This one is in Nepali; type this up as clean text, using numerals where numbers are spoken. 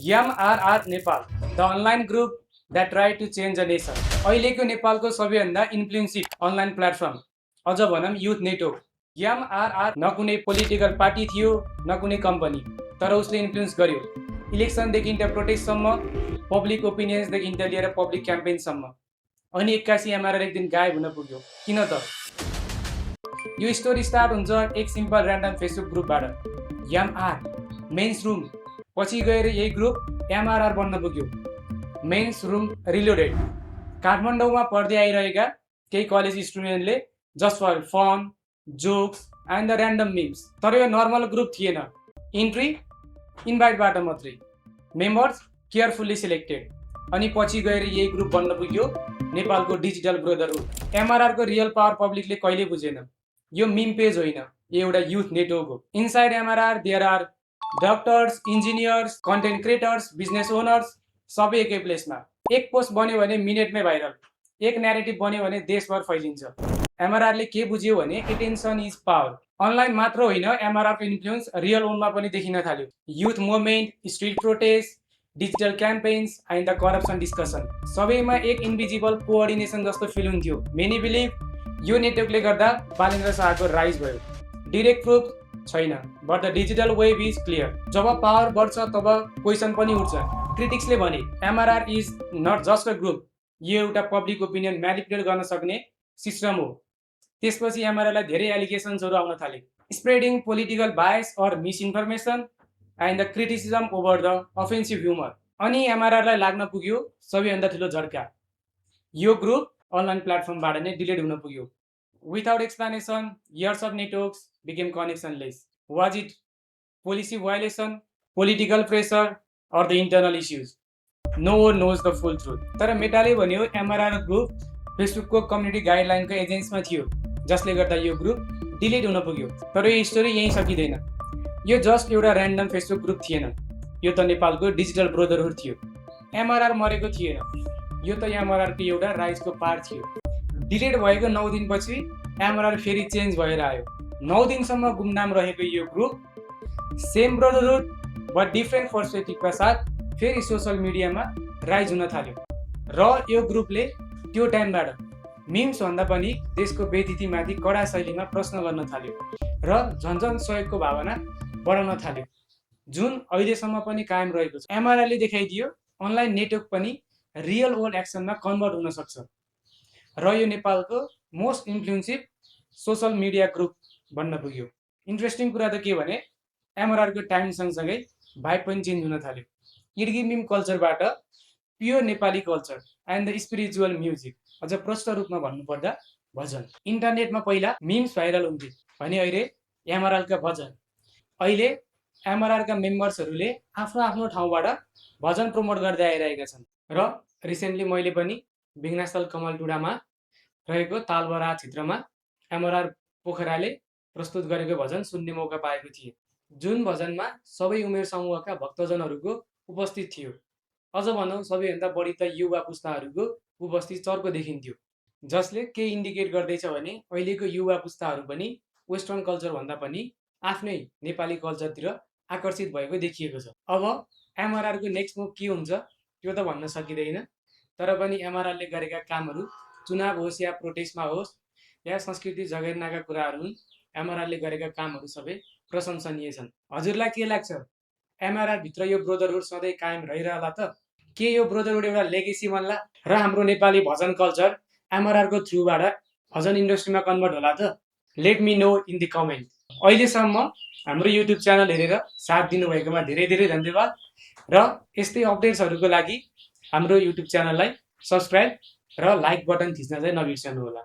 MRR Nepal, the online group that tried to change a nation. अहिलेको नेपालको सबैभन्दा इन्फ्लुएन्सिभ अनलाइन प्लेटफर्म, अझ भनौँ युथ नेटवर्क। MRR न कुनै पोलिटिकल पार्टी थियो न कुनै कम्पनी, तर उसले इन्फ्लुएन्स गर्यो इलेक्सनदेखि त प्रोटेस्टसम्म, पब्लिक ओपिनियन्सदेखि त लिएर पब्लिक क्याम्पेन्ससम्म। अनि 81 MRR एक दिन गायब हुन पुग्यो। किन त? यो स्टोरी स्टार्ट हुन्छ एक सिम्पल ऱ्यान्डम फेसबुक ग्रुपबाट। MR मेन्स रुम, पछि गएर यही ग्रुप MRR बन्न पुग्यो, मेन्स रुम रिलोडेड। काठमाडौँमा पढ्दै आइरहेका केही कलेज स्टुडेन्टले just for fun, jokes and the random memes. तर यो नर्मल ग्रुप थिएन। इन्ट्री इन्भाइटबाट मात्रै, मेम्बर्स केयरफुल्ली सिलेक्टेड। अनि पछि गएर यही ग्रुप बन्न पुग्यो नेपालको डिजिटल ब्रदरहुड। MRRको रियल पावर पब्लिकले कहिले बुझेन। यो मिम पेज होइन, यो एउटा युथ नेटवर्क हो। Inside MRR there are doctors, engineers, content creators, business owners, सबै एकै प्लेसमा। एक पोस्ट बन्यो भने मिनेटमै भाइरल, एक न्यारेटिभ बन्यो भने देशभर फैलिन्छ। MRRले के बुझ्यो भने एटेन्सन इज पावर। अनलाइन मात्र होइन, MRRको इन्फ्लुएन्स रियल ओनमा पनि देखिन थाल्यो। Youth movement, street protest, digital campaigns and the corruption discussion, सबैमा एक इन्भिजिबल कोअर्डिनेसन जस्तो फिल हुन्थ्यो। मेनी बिलिभ यो नेटवर्कले गर्दा बालेन्द्र शाहको राइज भयो। डिरेक्ट प्रुफ छैन, but the digital wave is clear. जब पावर बढ्छ तब क्वेसन पनि उठ्छ। क्रिटिक्सले भने MRR is not just a group, यो एउटा पब्लिक ओपिनियन म्यानिपुलेट गर्न सक्ने सिस्टम हो। त्यसपछि MRRलाई धेरै एलिगेसन्सहरू आउन थाले, spreading political bias or misinformation and the criticism over the offensive humour. अनि MRRलाई लाग्न पुग्यो सबैभन्दा ठुलो झड्का, यो ग्रुप अनलाइन प्लेटफर्मबाट नै डिलिट हुन पुग्यो। Without explanation, years of networks became connectionless. Was it policy violation, political pressure, or the internal issues? No one knows the full truth. तर मेटाले भन्यो MRR ग्रुप फेसबुकको कम्युनिटी गाइडलाइनको एजेन्सीमा थियो, जसले गर्दा यो ग्रुप डिलिट हुन पुग्यो। तर यो स्टोरी यहीँ सकिँदैन। यो जस्ट एउटा ऱ्यान्डम फेसबुक ग्रुप थिएन, यो त नेपालको डिजिटल ब्रदरहुड थियो। MRR मरेको थिएन, यो त MRRको एउटा राइजको पार्ट थियो। डिलिट भएको 9 दिनपछि MRR फेरि चेन्ज भएर आयो। 9 दिनसम्म गुमनाम रहेको यो group same brotherhood but different पर्सपेक्टिभका साथ फेरि सोसल मिडियामा राइज हुन थाल्यो। र यो ग्रुपले त्यो टाइमबाट मिम्स भन्दा पनि देशको बेइज्जतीमाथि कडा शैलीमा प्रश्न गर्न थाल्यो र झन्झन सहयोगको भावना बढाउन थाल्यो, जुन अहिलेसम्म पनि कायम रहेको छ। MRRले देखाइदियो अनलाइन नेटवर्क पनि रियल वर्ल्ड एक्सनमा कन्भर्ट हुन सक्छ र यो नेपालको most influential social media group बन्न पुग्यो। इन्ट्रेस्टिङ कुरा त के भने MRRको टाइम सँगसँगै भाइब पनि चेन्ज हुन थाल्यो। इड्गी मिम कल्चरबाट pure Nepali culture and the spiritual music, अझ प्रष्ट रूपमा भन्नुपर्दा भजन। इन्टरनेटमा पहिला मिम्स भाइरल हुन्थे भने अहिले MRRका भजन। अहिले MRRका मेम्बर्सहरूले आफ्नो आफ्नो ठाउँबाट भजन प्रमोट गर्दै आइरहेका छन्। र रिसेन्टली मैले पनि भिघ्नास्थल कमलटुडामा रहेको तालबरा क्षेत्रमा MRR पोखराले प्रस्तुत गरेको भजन सुन्ने मौका पाएको थिएँ, जुन भजनमा सबै उमेर समूहका भक्तजनहरूको उपस्थित थियो। अझ भनौँ सबैभन्दा बढी त युवा पुस्ताहरूको उपस्थित चर्को देखिन्थ्यो, जसले के इन्डिकेट गर्दैछ भने अहिलेको युवा पुस्ताहरू पनि वेस्टर्न कल्चर भन्दा पनि आफ्नै नेपाली कल्चरतिर आकर्षित भएको देखिएको छ। अब MRRको नेक्स्ट मुभ के हुन्छ त्यो त भन्न सकिँदैन, तर पनि MRRले गरेका कामहरू चुनाव होस् या प्रोटेस्टमा होस् या संस्कृति जगेर्नाका कुराहरू हुन्, MRRले गरेका कामहरू सबै प्रशंसनीय छन्। हजुरलाई के लाग्छ, MRR भित्र यो ब्रदरहुड सधैँ कायम रहिरहला त? के यो ब्रदरहुड एउटा लेगेसी बन्ला र हाम्रो नेपाली भजन कल्चर MRRको थ्रुबाट भजन इन्डस्ट्रीमा कन्भर्ट होला त? Let me know in the comment. अहिलेसम्म हाम्रो युट्युब च्यानल हेरेर साथ दिनुभएकोमा धेरै धेरै धन्यवाद र यस्तै अपडेट्सहरूको लागि हाम्रो युट्युब च्यानललाई सब्सक्राइब र लाइक बटन थिच्न चाहिँ नबिर्सनु होला।